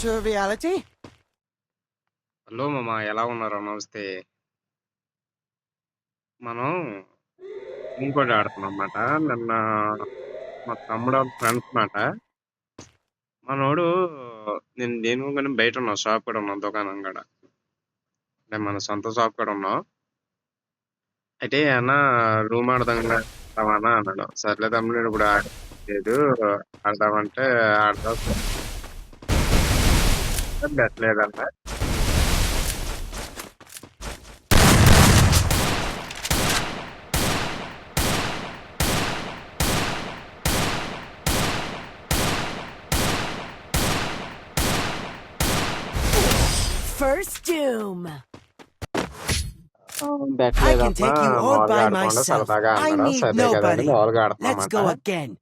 to reality? Hello మామ ఎలా ఉన్నారు? నమస్తే. మనం ఇంకోటి ఆడుతున్నాం అన్నమాట. నిన్న మా తమ్ముడు వాళ్ళ ఫ్రెండ్స్ మాట. మనోడు నేను దేనికోగానే బయట ఉన్నా, షాప్ కూడా ఉన్నా, దుకాణం కాడ. అంటే మన సొంత షాప్ కూడా ఉన్నాం. అయితే అన్న రూమ్ ఆడదాం అన్న అన్నాడు. సర్లే తమ్ముడు నేను ఇప్పుడు ఆడలేదు, ఆడదామంటే ఆడదాం పెట్టలేదన్న. First doom. I can పెట్టలేదమ్మా, take you all మామూలుగా by ఆడుకోండి myself. సరదాగా I అన్నాడు. need సరే కదా అని nobody. మామూలుగా Let's ఆడుతున్నమాట. go again.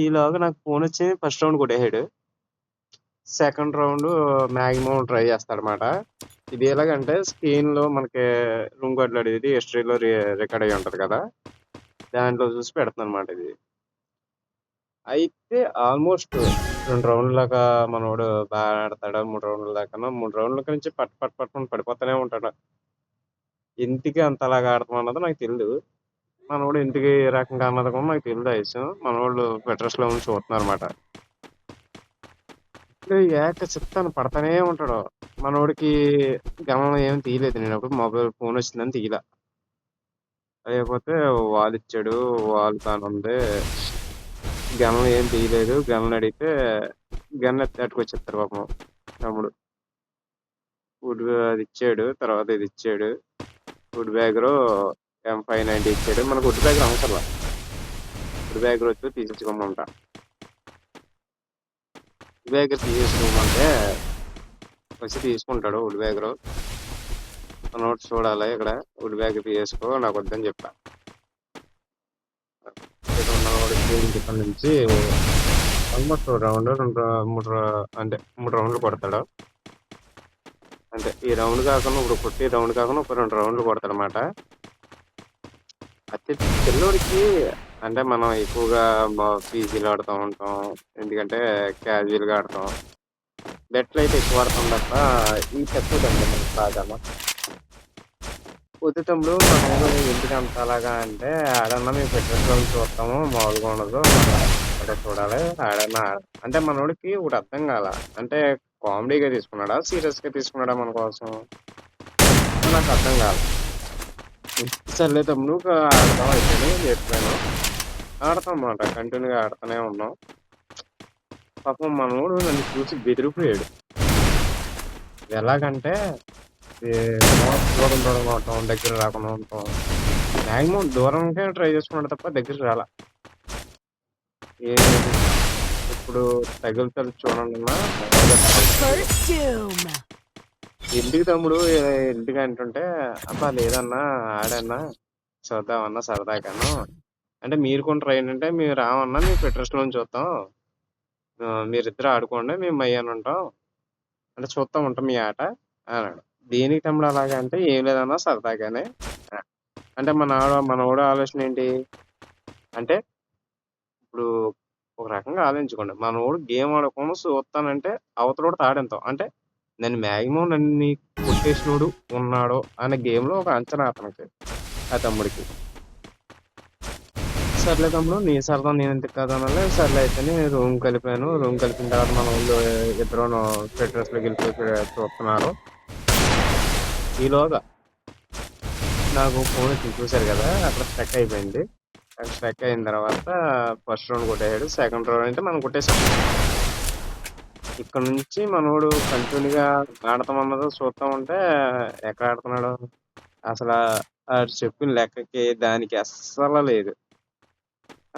ఈలోగా నాకు ఫోన్ వచ్చింది, ఫస్ట్ రౌండ్ కొట్టేసాడు. సెకండ్ రౌండ్ మాక్సిమం ట్రై చేస్తాడనమాట. ఇది ఎలాగంటే స్క్రీన్ లో మనకి రూమ్ కొట్లాడేది హిస్టరీలో రికార్డ్ అయ్యి ఉంటది కదా, దాంట్లో చూసి పెడుతుంది అనమాట ఇది. అయితే ఆల్మోస్ట్ 2 రౌండ్ల దాకా మనోడు బాగా ఆడతాడు. 3 రౌండ్ల దాకా 3 రౌండ్ల నుంచి పట్ పట్ పట్టుకుని పడిపోతూనే ఉంటాడు. ఎందుకు అంతలాగా ఆడతాం అన్నది నాకు తెలియదు. మనోడు ఎందుకు ఏ రకంగా అన్నది కూడా నాకు తెలియదు. ఆ మనోళ్ళు ఫెటర్స్ లో ఉంచి చూస్తున్నారు అనమాట. ఏక చెప్తాను పడతానే ఉంటాడు. మనోడికి గమనం ఏం తీయలేదు. నేను అప్పుడు మొబైల్ ఫోన్ వచ్చిందని తీయలే. లేకపోతే వాల్ ఇచ్చాడు, వాల్ బాగానే ఉంది, గమనం ఏం తీయలేదు. గమనం అడిగితే గన్ ఎత్తుకొచ్చేస్తారు పాపం తమ్ముడు. వుడ్ అది ఇచ్చాడు, తర్వాత ఇది ఇచ్చాడు. వుడ్ బ్యాగర్ M590 ఇచ్చాడు. మనకు వుడ్ బ్యాగర్ అవసరం, వుడ్ బ్యాగర్ వచ్చి తీసేసుకోమంట. వుడ్ బ్యాగర్ తీసేసుకోమంటే వచ్చి తీసుకుంటాడు వుడ్ బ్యాగర్. నోట్స్ చూడాలి ఇక్కడ. వుడ్ బ్యాగ్ తీసుకో నాకు వద్దని చెప్పా. ఇక్కడ నుంచి ఆల్మోస్ట్ రౌండ్ 3 రౌండ్లు కొడతాడు. అంటే ఈ రౌండ్ కాకుండా ఇప్పుడు కొట్టి రౌండ్ కాకుండా ఒక 2 రౌండ్లు కొడతాడు అనమాట. అతి పిల్లోడికి అంటే మనం ఎక్కువగా పీజీలు ఆడుతూ ఉంటాం, ఎందుకంటే క్యాజువల్గా ఆడతాం. బెట్లు అయితే ఎక్కువ ఆడతాం తప్ప ఈ తక్కువదండి మనకి బాగా. వద్దు తమ్ముడు మనం ఎందుకు అంత అలాగా అంటే, ఆడన్నా మేము ఫిట్నెస్ లో చూస్తాము, మామూలుగా ఉండదు, అక్కడ చూడాలి ఆడన్నా అంటే మనోడికి ఒకటి అర్థం కాల. అంటే కామెడీగా తీసుకున్నాడా, సీరియస్ గా తీసుకున్నాడా మన కోసం, నాకు అర్థం కాదు. సర్లే తమ్ముడు ఆడతాం అయితే చెప్పాను. ఆడతాం అన్నమాట, కంటిన్యూగా ఆడుతూనే ఉన్నాం. పాపం మనోడు నన్ను చూసి బెదిరిపోయాడు. ఎలాగంటే దూరం దూరంగా ఉంటాం, దగ్గర రాకుండా ఉంటాం. మాక్సిమం దూరంగా ట్రై చేసుకున్నాడు తప్ప దగ్గరికి రాలా. ఇప్పుడు తగులుతాడు చూడండి. First doom. ఎందుకు తమ్ముడు ఎందుకు అంటుంటే, అబ్బా లేదన్నా ఆడన్నా చూద్దామన్నా సరదాగాను అంటే, మీరు కొన్ని ట్రై అంటే మేము రామన్నా మేము ఫిట్నెస్ లో చూస్తాం, మీరిద్దరు ఆడుకోండి మేము అయ్యాను ఉంటాం అంటే చూస్తా ఉంటాం మీ ఆట అన్నాడు. దేనికి తమ్ముడు అలాగా అంటే, ఏం లేదన్నా సరదాగానే అంటే మనోడు ఆలోచన ఏంటి అంటే, ఇప్పుడు ఒక రకంగా ఆలోచించుకోండి. మనోడు గేమ్ ఆడకుండా చూస్తానంటే అవతలోడు తాడెంతాం అంటే, మాక్సిమం నన్ను కొట్టేసినోడు ఉన్నాడో అనే గేమ్ లో ఒక అంచనా అతనికి, ఆ తమ్ముడికి. సర్లే తమ్ముడు నీ సరదా నేను ఎందుకు కాదనాలి. సర్లే అయితే రూమ్ కలిపాను. రూమ్ కలిపిన తర్వాత మన వాళ్ళు ఇద్దరు ఫిట్నెస్ లోకి వెళ్ళిపోయి చూస్తున్నారు. ఈలోగా నాకు ఫోన్ వచ్చి చూశారు కదా, అక్కడ స్ట్రక్ అయిపోయింది. స్ట్రక్ అయిన తర్వాత ఫస్ట్ రౌండ్ కొట్టేసాడు. సెకండ్ రౌండ్ అంటే మనం కొట్టేసాం. ఇక్కడ నుంచి మనోడు కంటిన్యూగా ఆడతామన్నదో చూస్తా ఉంటే, ఎక్కడ ఆడుతున్నాడు అసలు, చెప్పిన లెక్కకి దానికి అస్సలు లేదు.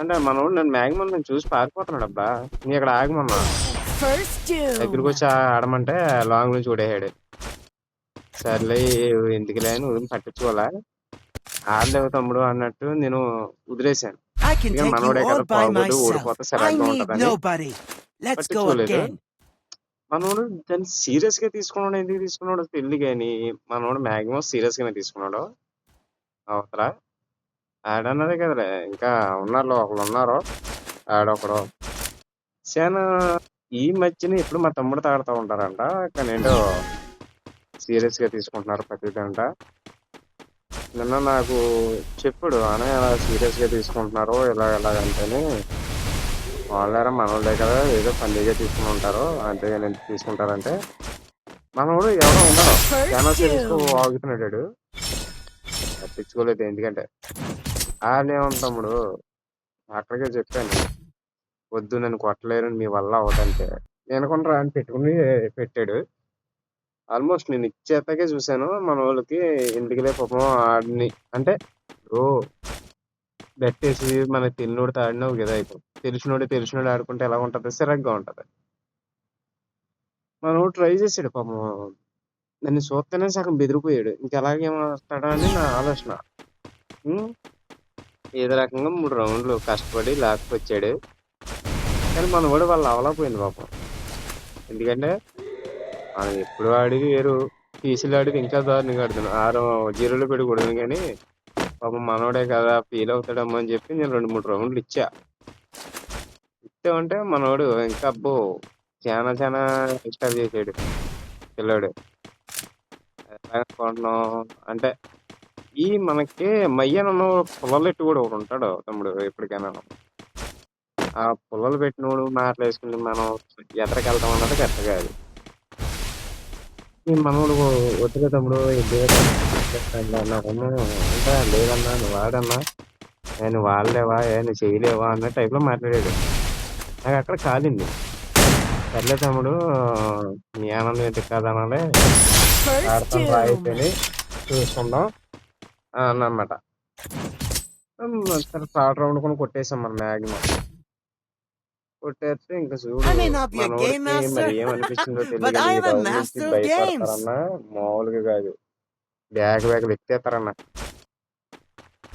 అంటే మనోడు నన్ను మాక్సిమం నేను చూసి పారిపోతున్నాడు. అబ్బా నీ ఇక్కడ ఆగమన్నా, దగ్గరికి వచ్చి ఆడమంటే లాంగ్ నుంచి కొట్టేసాడు. సర్లే ఎందుకులే అని పట్టించుకోలే. ఆడలేవు తమ్ముడు అన్నట్టు నేను వదిలేశాను. మనోడే కదా బాగోదు, ఓడిపోతే సరిగ్గా ఉంటదని పట్టించుకోలేదు. మనోడు దాన్ని సీరియస్ గా తీసుకున్నాడు. ఎందుకు తీసుకున్నాడు పెళ్లి కానీ, మనోడు మాక్సిమం సీరియస్ గానే తీసుకున్నాడు. అవతల ఆడన్నదే కదలే, ఇంకా ఉన్నారు ఒకళ్ళు ఉన్నారు, ఆడొకడు చాలా ఈ మధ్యన ఎప్పుడు మా తమ్ముడు తాగుతా ఉంటారంట. కానీ ఏంటో సీరియస్‌గా తీసుకుంటున్నారు ప్రతిదంట. నిన్న నాకు చెప్పాడు. "అన్నయ్య అలా సీరియస్‌గా తీసుకుంటున్నారు. ఇలాగంటేని" వాళ్ళేరా మనోళ్ళే కదా! ఏదో ఫన్నీగా తీసుకొని ఉంటారు. అంతేగాని ఎందుకు తీసుకుంటారంటే, మనోడు ఎవడో ఉన్నాడు. చానా First సీరియస్‌గా doom. వాగుతున్నాడు ఆడు. పట్టించుకోలేదు ఎందుకంటే, ఆడేముంది తమ్ముడు అక్కడికే చెప్పాను. "వద్దు నన్ను కొట్టలేరు మీ వల్ల అవ్వదంటే" "వినకుండా రా" అని పెట్టాడు. ఆల్మోస్ట్ నేను ఇచ్చేత్తాకే చూసాను. మనోళ్ళకి ఎందుకులే పాపం ఆడిని అంటే ఇప్పుడు బెట్టేసి మనకు తెలియనోడితో ఆడినావు కదా! ఇప్పుడు తెలిసినోడు ఆడుకుంటే ఎలా ఉంటది? సిరగ్గా ఉంటది. మనోడు ట్రై చేసాడు పాపం. నన్ను చూత్తేనే సగం బెదిరిపోయాడు. ఇంకెలాగేమో వస్తాడా అని నా ఆలోచన. హ్మ్. ఏదో రకంగా 3 రౌండ్‌లు కష్టపడి లాక్కొచ్చాడు. కానీ మనోడు వల్ల అవ్వలేకపోయింది పాపం. ఎందుకంటే మనం ఎప్పుడు ఆడేది వేరు. పీసీలో ఆడేది ఇంకా దారుణంగా ఆడుతున్నాం. 6 జీరోలో పెట్టి కొట్టాను గానీ, పాపం మనోడే కదా! ఫీల్ అవుతాడేమో అని చెప్పి నేను 2, 3 రౌండ్‌లు ఇచ్చా. ఇచ్చామంటే మనోడు ఇంకా అబ్బో! చానా ఎక్స్ట్రా చేసాడు పిల్లోడు. ఎలాగనుకుంటున్నావు అంటే మనకి మయ్యనను పుల్లలెట్టి కూడా ఒకడుంటాడు తమ్ముడు ఎప్పటికైనాను. ఆ పుల్లలు పెట్టినోడు మాటలేసుకుని మనం ఎదరకెళ్తాం అన్నది కరెక్ట్ కాదు. ఈ మనోడు వద్దులే తమ్ముడు నాకన్నా అంటే లేదన్నా నువ్వు వాడన్నా నువ్వు వాడలేవా నువ్వు చేయలేవా అన్న టైప్లో మాట్లాడాడు. నాకు అక్కడ కాలింది. సర్లే తమ్ముడు నీ ఆనందం ఎందుకు కాదనాలి First ఆడతాను రా doom. అయితేనే చూసుకుందాం అన్నమాట. సరే థర్డ్ రౌండ్ కూడా కొట్టేసాం మనం మ్యాక్సిమం. కొట్టేస్తే ఇంక చూడు I may not be a game మనోడికి మరి master, ఏమనిపించిందో తెలీదు but గానీ I ఈ am a రౌండ్ నుంచి master of games. భయపడతారన్నా మామూలుగా కాదు. బ్యాగ్ ఎత్తేస్తారన్న.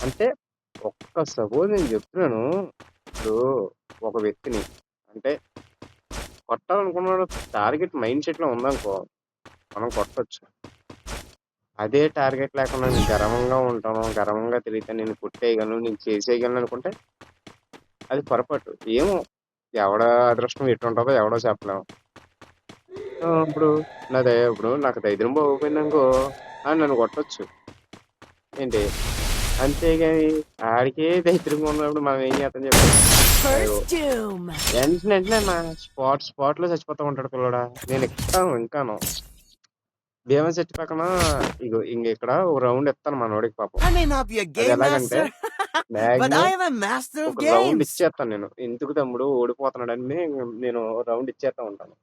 అంటే సపోజ్ నేను చెప్తున్నాను. ఇప్పుడు ఒక వ్యక్తిని అంటే కొట్టాలనుకున్నాడు టార్గెట్ మైండ్ సెట్‌లో ఉందనుకో మనం కొట్టొచ్చు. అదే టార్గెట్ లేకుండా నేను గర్వంగా ఉంటాను. గర్వంగా తిరిగితే నేను కొట్టేయగలను, నేను చేసేయగలను అనుకుంటే అది పొరపాటు. ఏమో ఎవడి అదృష్టం ఎటుంటదో ఎవడో చెప్పలేం. ఇప్పుడు ఇప్పుడు నాకు ధైర్యం బాగోపోయిందనుకో నన్ను కొట్టొచ్చు. ఏంటి? అంతేగాని ఆడికే ధైర్యంగా ఉన్నప్పుడు మనం ఏం చేత్తాం చెప్పు? అయ్యో! First doom. వెంటనే స్పాట్‌లో చచ్చిపోతా ఉంటాడు పిల్లోడా. నేను ఎక్కుతాను ఇంకాను. భీమా చెట్టు పక్కన ఇగో ఇక్కడ ఒక రౌండ్ ఇత్తాను మనోడికి పాపం. I may not be a అది game ఎలాగంటే master, but maximum I am a master of ఒక రౌండ్ games. ఇచ్చేస్తాను నేను. ఎందుకు తమ్ముడు ఓడిపోతున్నాడని నేను రౌండ్ ఇచ్చేస్తా ఉంటాను.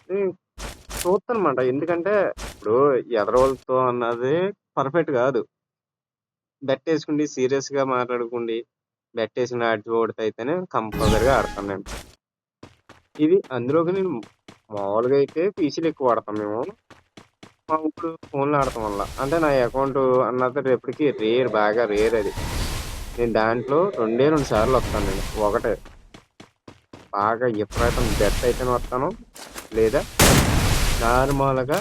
హ్మ్. చూస్తానమాట. ఎందుకంటే ఇప్పుడు ఎదరోళ్ళతో అన్నది పర్ఫెక్ట్ కాదు. బెట్టేసుకుండి సీరియస్‌గా మాట్లాడుకుండి బెట్టేసిన ఆడిచి ఓడితే అయితేనే కంపల్సరీగా ఆడతాను నేను. ఇది అందులోకి నేను మామూలుగా అయితే పీసీలో ఎక్కువ వాడతాం మేము. ఇప్పుడు ఫోన్‌లో ఆడటం వల్ల. అంటే నా అకౌంట్ అన్నది రేపటికి బాగా రేర్ అది. నేను దాంట్లో 2 సార్లు వస్తాను నేను. ఒకటే బాగా విపరీతం బెట్ అయితేనే వస్తాను. లేదా నార్మల్‌గా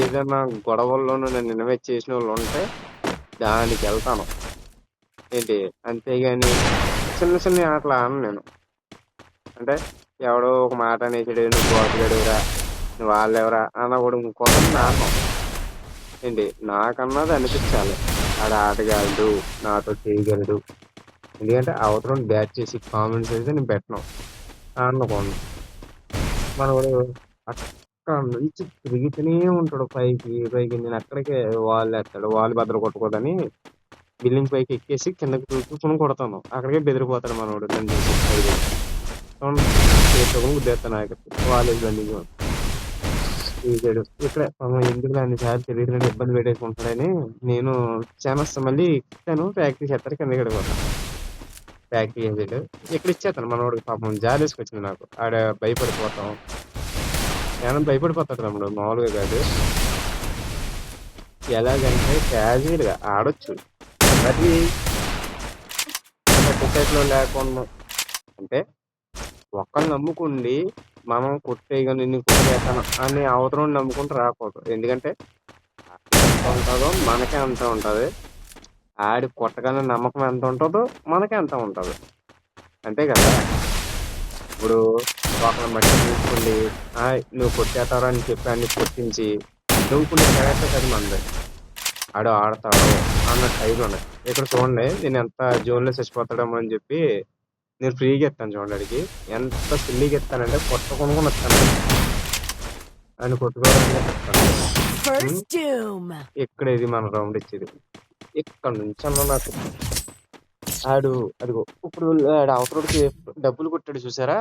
ఏదైనా గొడవల్లోనూ నన్ను ఇన్వైట్ చేసినోళ్ళుంటే దానికెళ్తాను. ఏంటి అంతేగాని చిన్న ఆటలు ఆడను నేను. అంటే ఎవడో ఒక మాట అనేసాడు "నువ్వు గోపిగాడివిరా, నువ్వు ఆడలేవురా" అన్న కూడా ఇంకొకడిని ఆడను. ఏంటి నాకన్నది అనిపించాలి. ఆడు ఆడగలడు, నాతో చేయగలడు. ఎందుకంటే అవతలోని బ్యాట్ చేసి కామెంట్స్ అయితే నేను పెట్టను. ఆడను. మనోడు అక్కడ నుంచి తిరుగుతూనే ఉంటాడు పైకి నేను అక్కడికే వాలేస్తాడు. వాల్ బద్దలు కొట్టకూడదని బిల్డింగ్ పైకి ఎక్కేసి కిందకి కూర్చొని కొడతాను. అక్కడికే బెదిరిపోతాడు మనోడు నన్ను చూసి పైకి. చేతితో గుద్దేస్తాను ఆఖరికి వాలేసి బండికి తీసాడు. ఇక్కడే ఎందుకులే అన్ని సార్లు తిరుగుతున్నాడు ఇబ్బంది పెట్టేసుకుంటాడని నేను మళ్ళీ ఇచ్చాను ప్రాక్టీస్ చేస్తారు కిందకి వెళ్ళిపోతాను. ప్రాక్టీస్ చేసాడు. ఇక్కడ ఇచ్చేస్తాను మనోడికి పాపం జాలేసుకొచ్చింది నాకు. ఆడ భయపడిపోతాం. భయపడిపోతాడు తమ్ముడు మామూలుగా కాదు. ఎలాగంటే క్యాజువల్‌గా ఆడొచ్చు. మరి సొసైటీలో లేకుండా అంటే ఒక్కళ్ళని నమ్ముకుండి మనం కొట్టేయగలను నిన్ను కొట్టేస్తాను అని అవతలోడిని నమ్ముకుంటూ రాకూడదు. ఎందుకంటే ఎంత ఉంటదో మనకే అంత ఉంటది. ఆడి కొట్టగలని నమ్మకం ఎంత ఉంటదో మనకే అంత ఉంటది. అంతే కదా! ఇప్పుడు ఒకళ్ళ మట్టి తీసుకుండి నువ్వు కొట్టేస్తావరా అని చెప్పి ఆడిని కొట్టించి నువ్వుకునే క్యారెక్టర్ అది మనది. ఆడు ఆడతాడు అన్న టైప్‌లో ఉన్నాయి. ఇక్కడ చూడండి నేను ఎంత జోన్‌లో చచ్చిపోతాడేమో అని చెప్పి నేను ఫ్రీగా ఇస్తాను చూడండి ఆడికి. ఎంత సిల్లీగా ఇస్తానంటే కొట్టకుండా కూడా ఇస్తాను. ఆడిని కొట్టుకోవడానికి ఇస్తాను. First doom. ఇక్కడ ఇది మన రౌండ్ ఇచ్చేది. ఇక్కడ నుంచి అన్న నాకు ఆడు అదిగో ఇప్పుడు ఆడు అవతలోడికి డబ్బులు కొట్టాడు చూసారా?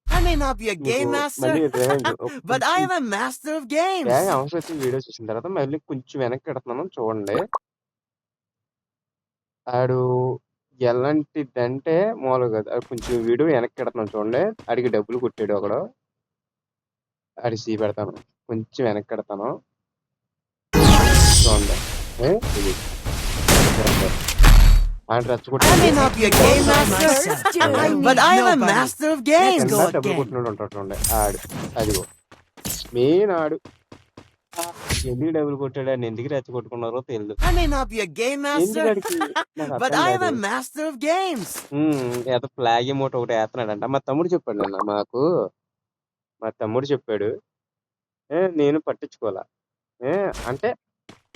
I may not be a మీకు game మళ్ళీ master, range but I am a master of games. అవసరం వచ్చిన వీడియో చూసిన తర్వాత మళ్ళీ కొంచెం వెనక్కి పెడుతున్నాను చూడండి. ఆడు ఎలాంటిదంటే మామూలుగా కాదు. ఆడు కొంచెం వీడియో వెనక్కి పెడుతున్నాను చూడండి. ఆడికి డబ్బులు కొట్టాడు ఒకడు. ఆడి సీ పెడతాను. కొంచెం వెనక్కి పెడతాను. చూడండి. ఇది ఆడు I may రెచ్చగొట్టాడు. not be a game master, First doom. but I am a master of games. కింద go డబ్బులు again. కొట్టినాడు ఉంటాడు చూడండి. ఆడు అదిగో మెయిన్ ఆడు. ఎందుకు డబ్బులు కొట్టాడు అని ఎందుకు రెచ్చగొట్టుకున్నారో తెలియదు. I may not be a game ఎందుకు master, ఆడికి నాకు but అర్థం I am కాదు. a master of games. ఏదో ఫ్లాగ్ ఎమోట్ ఒకటి వేస్తున్నాడంట. మా తమ్ముడు చెప్పాడు నిన్న మాకు. మా తమ్ముడు చెప్పాడు. నేను పట్టించుకోవాలా. అంటే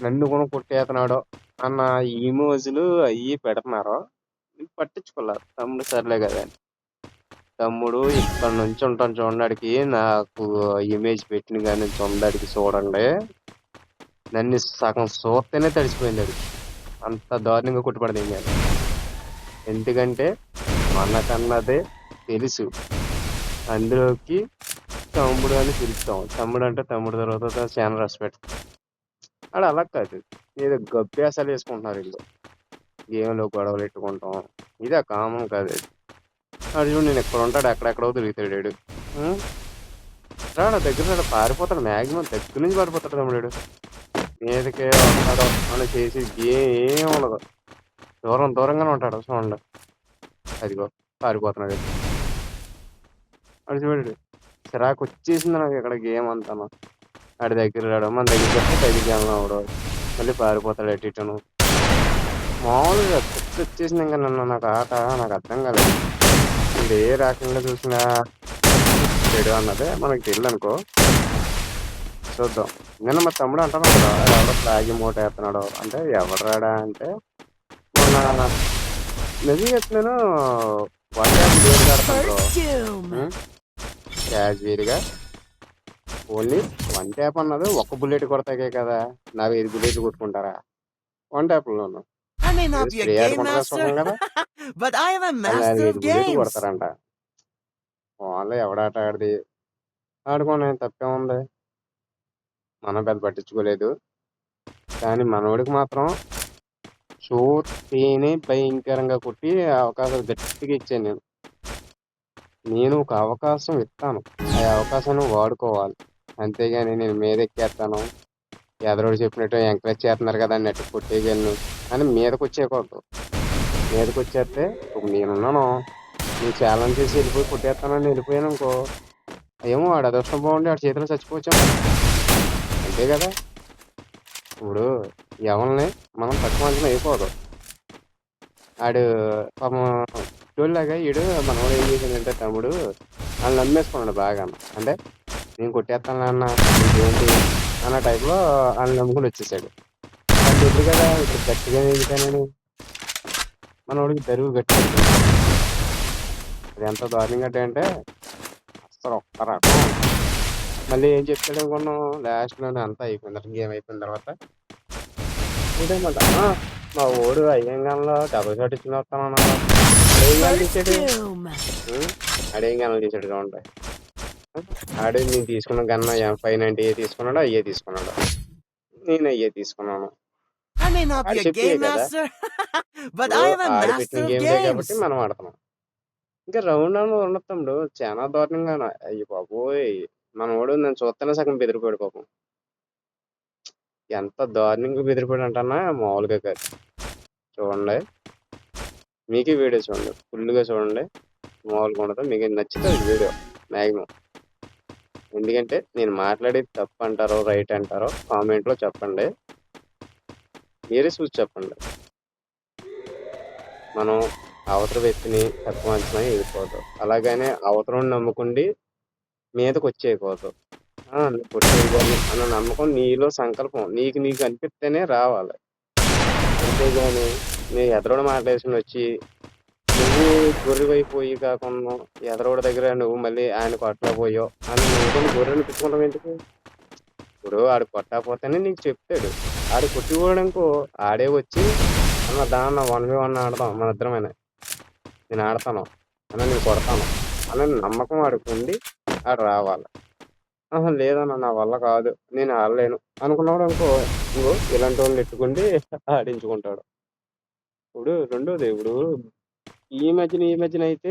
నన్ను కూడా కొట్టేస్తున్నాడు అన్న ఈమోజులు అయ్యి పెడుతున్నారు. నేను పట్టించుకోలే. తమ్ముడు సర్లే కదా అని. తమ్ముడు ఇక్కడ నుంచి ఉంటాను చూడండికి నాకు ఇమేజ్ పెట్టిన కానీ నుంచి ఉండడానికి చూడండి. నన్ను సగం చూస్తేనే తడిసిపోయింది అది. అంత దారుణంగా కొట్టుపడింది నేను. ఎందుకంటే మనకన్నదే తెలుసు. అందులోకి తమ్ముడు అని పిలుస్తాం. తమ్ముడు అంటే తమ్ముడు తర్వాత చాలా రెస్పెక్ట్. ఆడు అలా కాదు. ఏదో గబ్బేసాలు వేసుకుంటున్నారు వీళ్ళు. గేమ్లో గొడవలు పెట్టుకుంటాం. ఇదే కామన్ కాదు అది. ఆడు చూడు నేను ఎక్కడ ఉంటాడు ఎక్కడెక్కడో తిరుగుతాడు వాడు. రాడు దగ్గర రాడు పారిపోతాడు. మ్యాక్సిమం దగ్గర నుంచి పారిపోతాడు తమ్ముడు. మీదకే ఉంటాడు అని చేసి ఏం ఉండదు. దూరంగానే ఉంటాడు చూడండి. అదిగో పారిపోతున్నాడు. ఆడు చూడు చిరాకు వచ్చేసింది నాకు ఇక్కడ గేమ్ అంతాను. ఆడి దగ్గర రాడు. మన దగ్గరికి వస్తే దగ్గరికి వెళ్ళినాడు. మళ్ళీ పారిపోతాడు ఎటు ఇటును. మామూలుగా పిచ్చి వచ్చేసింది ఇంకా నన్ను నాకు ఆట నాకు అర్థం కాలేదు. ఇది ఏ రకంగా చూసినా చెడు అన్నదే మనకు తెలియదు అనుకో. చూద్దాం. నిన్న మా తమ్ముడు అంటున్నాడు ఎవడో ఫ్లాగ్ మోట వేస్తున్నాడు అంటే ఎవడు రాడా అంటే మొన్న నిజం చెప్తున్నాను. వన్ డ్యాప్ గేమ్ ఆడుతున్నాడు First doom. క్యాజువల్గా. ఓన్లీ వన్ ట్యాప్ అన్నది ఒక బుల్లెట్ కొడతాకే కదా. నాకు 5 బుల్లెట్లు కొట్టుకుంటారా వన్ ట్యాప్లోను? I may not be a spray game ఆడుకుంటారా సుఖం master, కదా. but I am a వాళ్ళు master 5 of బుల్లెట్లు games. కొడతారంట. వాళ్ళు ఎవడాట ఆడిది ఆడుకోండి తప్పేముంది. మనం పెద్ద పట్టించుకోలేదు. కానీ మనోడికి మాత్రం చూస్తేనే భయంకరంగా కొట్టి అవకాశాలు గట్టిగా ఇచ్చాను నేను. నేను ఒక అవకాశం ఇస్తాను. ఆ అవకాశాన్ని వాడుకోవాలి. అంతేగాని నేను మీదెక్కేస్తాను. ఎదరోడు చెప్పినట్టు ఎంకరేజ్ చేస్తున్నారు కదా నెట్ కొట్టేయగలను అని మీదకి వచ్చేయకూడదు. మీదకి వచ్చేస్తే ఇప్పుడు నేనున్నాను. నేను ఛాలెంజ్ చేసి వెళ్ళిపోయి కొట్టేస్తానని వెళ్ళిపోయాను అనుకో. ఏమో వాడు అదృష్టం బాగుండి వాడి చేతిలో చచ్చిపోవచ్చాము. అంతే కదా. ఇప్పుడు ఎవరిని మనం తక్కువ అంచనా అయిపోదు. ఆడు పాపం ఇటులాగా ఈడు మనవాడు ఏం చేసిందంటే తమ్ముడు వాళ్ళు నమ్మేసుకున్నాడు బాగా. అంటే నేను కొట్టేస్తాను అన్న ఏంటి అన్న టైప్లో వాళ్ళు నమ్ముకుని వచ్చేసాడు. అది ఎప్పుడు కదా ఇప్పుడు గట్టిగా ఎదుగుతానని మనవాడికి దరువు గట్టి. అది ఎంత దారుణంగా అంటే అసలు ఒక్క రకం. మళ్ళీ ఏం చెప్తాడు అనుకున్నాం లాస్ట్లోనే అంతా అయిపోయింది. గేమ్ అయిపోయిన తర్వాత ఇదేమాట మా ఓడు అయ్యంగాల్లో డబుల్ షాట్ ఇచ్చిన వస్తానన్నాడు. అడేం గాలు First తీసాడు. doom. అడేం గాలు తీసాడు చూడండి. ఆడు నేను తీసుకున్న గన్న 590 తీసుకున్నాడు. అయ్యే తీసుకున్నాడు. నేను అయ్యే తీసుకున్నాను. I may not be ఆడు a చెప్పే game కదా. master, but ఇప్పుడు I am a ఆడు master పెట్టిన of గేమ్లే games. కాబట్టి మనం ఆడుతున్నాం. ఇంకా రౌండ్ అని ఉండొస్తాడు చాలా దారుణంగా. అయ్యి బాబోయ్ మనోడు నేను చూస్తేనే సగం బెదిరిపోయాడు పాపం. ఎంత దారుణంగా బెదిరిపోయాడు అంటన్నా మామూలుగా కాదు. చూడండి మీకు వీడియో చూడండి ఫుల్గా చూడండి. మామూలుగా ఉండదు. మీకు నచ్చుతుంది వీడియో మ్యాక్సిమం. ఎందుకంటే నేను మాట్లాడేది తప్పు అంటారో రైట్ అంటారో కామెంట్లో చెప్పండి. మీరే చూసి చెప్పండి. మనం అవతల వ్యక్తిని తక్కువ అంచనా వేయకూడదు. అలాగని అవతలోడిని నమ్ముకుండి మీదకొచ్చేయకూడదు. నువ్వు కొట్టేయగలను అన్న నమ్మకం నీలో సంకల్పం. నీకు అనిపిత్తేనే రావాలి. అంతేగాని నీ ఎదరోడి మాటలేసుకొనొచ్చి నువ్వు గొర్రెవైపోయి కాకుండా ఎదరోడి దగ్గర నువ్వు మళ్ళీ ఆయన కొట్టలేకపోయావు అని నువ్వు గొర్రెని తిట్టుకుంటావు ఎందుకు? ఇప్పుడు ఆడు కొట్టకపోతేనే నీకు చెప్తాడు. ఆడు కొట్టిపోయాడనుకో ఆడే వచ్చి అన్న దా అన్న 1v1 ఆడదాం మనిద్దరమని. నేను ఆడతాను. అన్న నేను కొడతాను. అనే నమ్మకం ఆడికుండి ఆడు రావాలి. ఆహా! లేదన్న నా వల్ల కాదు. నేను ఆడలేను అనుకున్నాడనుకో ఇగో ఇలాంటోళ్ళని ఎట్టుకుండి ఆడించుకుంటాడు. ఇప్పుడు రెండోది ఇప్పుడు ఈ మధ్యన అయితే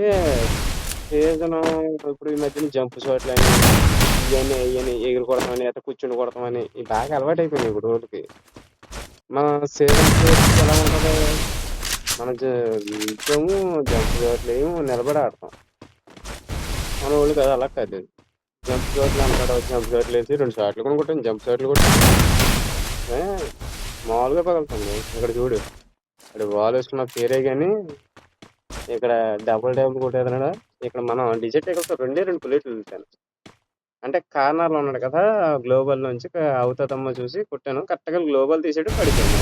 సీజను ఇప్పుడు ఈ మధ్యన జంప్ షాట్‌లని ఇయన్నీ, అయ్యని ఎగిరి కొడతామని, లేతే కూర్చొని కొడతామని ఇయి బాగా అలవాటయిపోయినాయి ఇప్పుడు రోడ్డుకి. మన సీజన్ ప్లేయర్స్‌కి ఎలా ఉంటది? మనం నిత్యము జంప్ షాట్‌లేమో నిలబడి ఆడతాం. మనోళ్ళకి అది అలా కాదు. జంప్ షాట్లు అంటాడు. జంప్ షాట్‌లేసి 2 షాట్లు కూడా కొట్టాను. జంప్ షాట్లు కొట్టాను. ఏ మామూలుగా పగులుతుంది. ఇక్కడ చూడు. ఆడు బాలేసుకున్న పేరే గాని ఇక్కడ డబుల్ కొట్టేస్తున్నాడు. ఇక్కడ మనం డిజిట్ ఎగలుతో 2 బుల్లెట్లు వదిలాను. అంటే కార్నర్‌లో ఉన్నాడు కదా! గ్లోబల్ నుంచి అవుతదమ్మో చూసి కొట్టాను. కరెక్ట్‌గా గ్లోబల్ తీసాడు పడిపోయాను.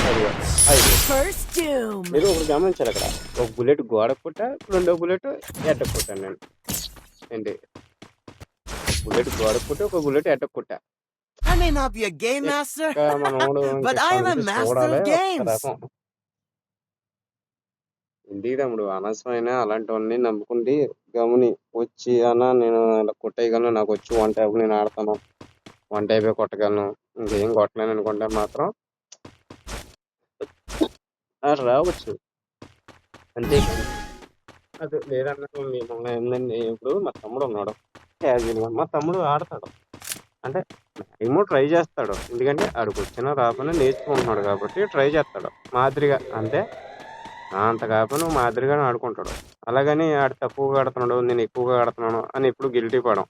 అదిగో అయిపోయింది. First doom. మీరు ఒకటి గమనించాలి అక్కడ. ఒక బుల్లెట్ గోడకు కొట్టా. రెండో బుల్లెట్ ఎడ్డకు కొట్టాను నేను. ఏంటి? ఒక బుల్లెట్ గోడకు కొట్టా. ఒక బుల్లెట్ ఎడ్డకు కొట్టా. I may not be a game master, ఇంకా మనోడు but I am a master చూడాలి of ఒక్క games. రకం. ఇంటికి తమ్ముడు అనవసరమైన అలాంటివన్నీ నమ్ముకుండి గమ్ముని వచ్చి అన్న నేను ఇలా కొట్టేయగలను. నాకొచ్చు వన్ ట్యాప్ నేను ఆడతాను. వన్ ట్యాపే కొట్టగలను. ఇంకేం కొట్టలేను అనుకుంటే మాత్రం రావచ్చు. అంతేగాని అది లేదన్నట్టు మిమ్మల్ని ఏందండి ఇప్పుడు మా తమ్ముడు ఉన్నాడు. క్యాజువల్‌గా మా తమ్ముడు ఆడతాడు. అంటే మ్యాక్సిమం ట్రై చేస్తాడు. ఎందుకంటే ఆడికొచ్చినా రాకపోయినా నేర్చుకుంటున్నాడు కాబట్టి ట్రై చేస్తాడు. మాదిరిగా అంటే నా అంత కాకపోయినా మాదిరిగానే ఆడుకుంటాడు. అలాగని ఆడు తక్కువగా ఆడుతున్నాడు, నేను ఎక్కువగా ఆడుతున్నాను అని ఎప్పుడు గిల్టీ పడం.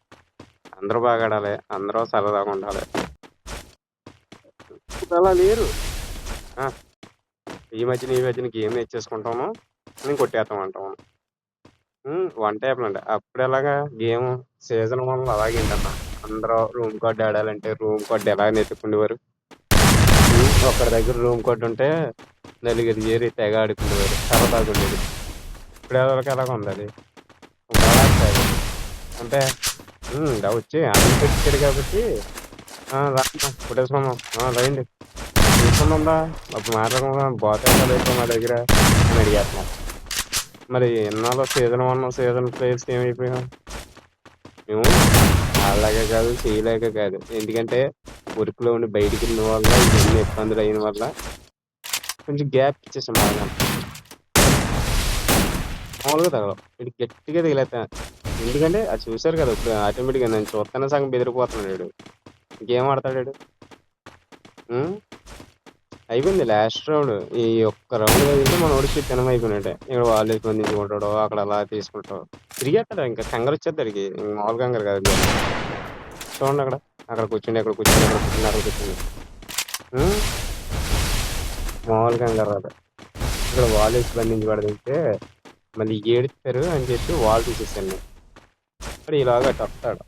అందరూ బాగా ఆడాలి. అందరూ సరదాగా ఉండాలి. ఇప్పుడు అలా లేరు. ఆ! ఈ మధ్యన గేమ్ నేర్చేసుకుంటాము. నేను కొట్టేస్తాం అంటాము. వన్ ట్యాప్‌లండి. అప్పుడెలాగా గేము సీజన్ 1లో అలాగేంటన్నా. అందరూ రూమ్ కార్డ్ ఆడాలంటే రూమ్ కార్డ్ ఎలా వెతుక్కుండేవారు. ఒకడి దగ్గర రూమ్ కార్డ్ ఉంటే నలుగురు చేరి తెగ ఆడుకునేవారు. సరదాగుండేది. ఇప్పుడెవరికి ఎలాగుందది. ఇప్పుడు అలా కాదు. అంటే ఇలా వచ్చి అన్నం పెట్టించాడు కాబట్టి రా అన్న కొట్టేసుకుందాం. రండి. తీసుకుందాంరా అప్పుడు మాట్లాడుకుందాం. బాతెక్కలు ఎక్కువ మా దగ్గర అని అడిగేస్తున్నాం. మరి ఇన్నాళ్ళు సీజన్ 1 సీజన్ ప్లేయర్స్ ఏమైపోయాం? మేము ఆడలేక కాదు, చేయలేక కాదు. ఎందుకంటే వర్క్‌లో ఉండి బయటికెళ్ళిన వల్ల ఇవన్నీ ఇబ్బందులు అయిన వల్ల కొంచెం గ్యాప్ ఇచ్చేసాం బాగా. మామూలుగా తగలవు. ఈడు గట్టిగా తగిలేత్తాను. ఎందుకంటే అది చూసారు కదా! ఇప్పుడు ఆటోమేటిక్‌గా నన్ను చూత్తేనే సగం బెదిరిపోతున్నాడు ఈడు. ఇంకేం ఆడతాడు ఈడు. హ్మ్. అయిపోయింది లాస్ట్ రౌండ్. ఈ ఒక్క రౌండ్ తగిలితే మనోడికి తినమైపోయినట్టే. ఇక్కడ వాల్లేసి బంధించుకుంటాడు. అక్కడ అలా తీసుకుంటాడు. తిరిగేత్తాడు ఇంకా కంగారొచ్చేద్ది ఆడికి. మామూలు కంగారు కాదు. చూడండి అక్కడ. అక్కడ కూర్చుండి, అక్కడ కూర్చుండి, అక్కడ కూర్చుండి, అక్కడ కూర్చుండి. హ్మ్. మామూలు కంగారు రాదు. ఇక్కడ వాల్లేసి బంధించి పడేస్తే మళ్ళీ ఏడుస్తారు అని చెప్పి వాల్ తీసేసాను నేను. వాడు ఇలాగ వస్తాడు.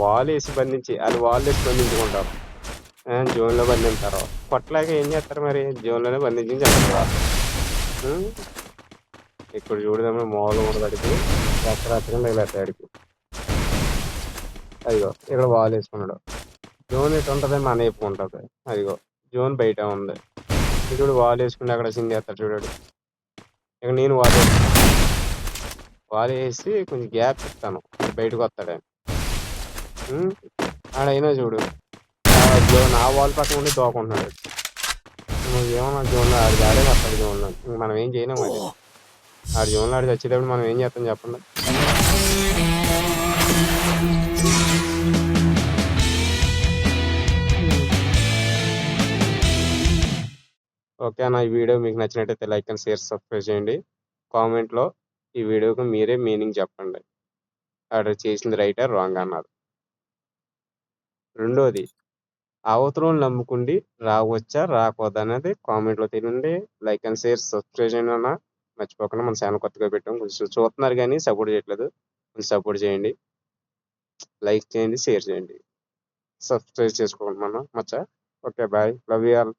వాలేసి బంధించి ఆళ్ళు వాల్లేసి బంధించుకుంటారు. జోన్‌లో బంధింతారు. కొట్టలేక ఏం చేస్తారు మరి? జోన్‌లోనే బంధించి చంపుతారు. హ్మ్. ఇక్కడ చూడదమ్మ మామూలుగా ఉండదు ఆడికి. రచ్చరచ్చగా తగిలేస్తాయి ఆడికి. అదిగో ఇక్కడ వాలేసుకున్నాడు. జోన్ ఎటుంటది మన వైపు ఉంటది. అదిగో జోన్ బయట ఉంది. చూడు వాలేసుకుంటే అక్కడ సింగేస్తాడు చూడు. ఇక నేను వాలేసుకున్నా. వాలేసి కొంచెం గ్యాప్ ఇస్తాను. బయటకొస్తాడని. ఆడైనా చూడు నా వాల్ పక్కన ఉండి తోకుంటున్నాడు. నువ్వేమన్నా జోన్లో ఆడికి ఆడే వస్తాడు జోన్లో. ఇంక మనం ఏం చేయలేం అది. ఆడి జోన్లో ఆడి చచ్చేటప్పుడు మనం ఏం చేస్తాం చెప్పండి. ఓకే అన్న ఈ వీడియో మీకు నచ్చినట్టయితే లైక్ అండ్ షేర్ సబ్స్క్రైబ్ చేయండి. కామెంట్లో ఈ వీడియోకి మీరే మీనింగ్ చెప్పండి. ఆడు చేసింది రైటా రాంగ్ అన్నారు. రెండోది అవతలోళ్ళని నమ్ముకుండి రావచ్చా రాకూడదా అనేది కామెంట్లో తెలియండి. లైక్ అండ్ షేర్ సబ్స్క్రైబ్ చేయండి అన్న. మర్చిపోకుండా మన ఛానల్ కొత్తగా పెట్టాం. కొంచెం చూస్తున్నారు కానీ సపోర్ట్ చేయట్లేదు. కొంచెం సపోర్ట్ చేయండి. లైక్ చేయండి, షేర్ చేయండి, సబ్స్క్రైబ్ చేసుకోండి మన మచ్చ. Okay bye, love you all.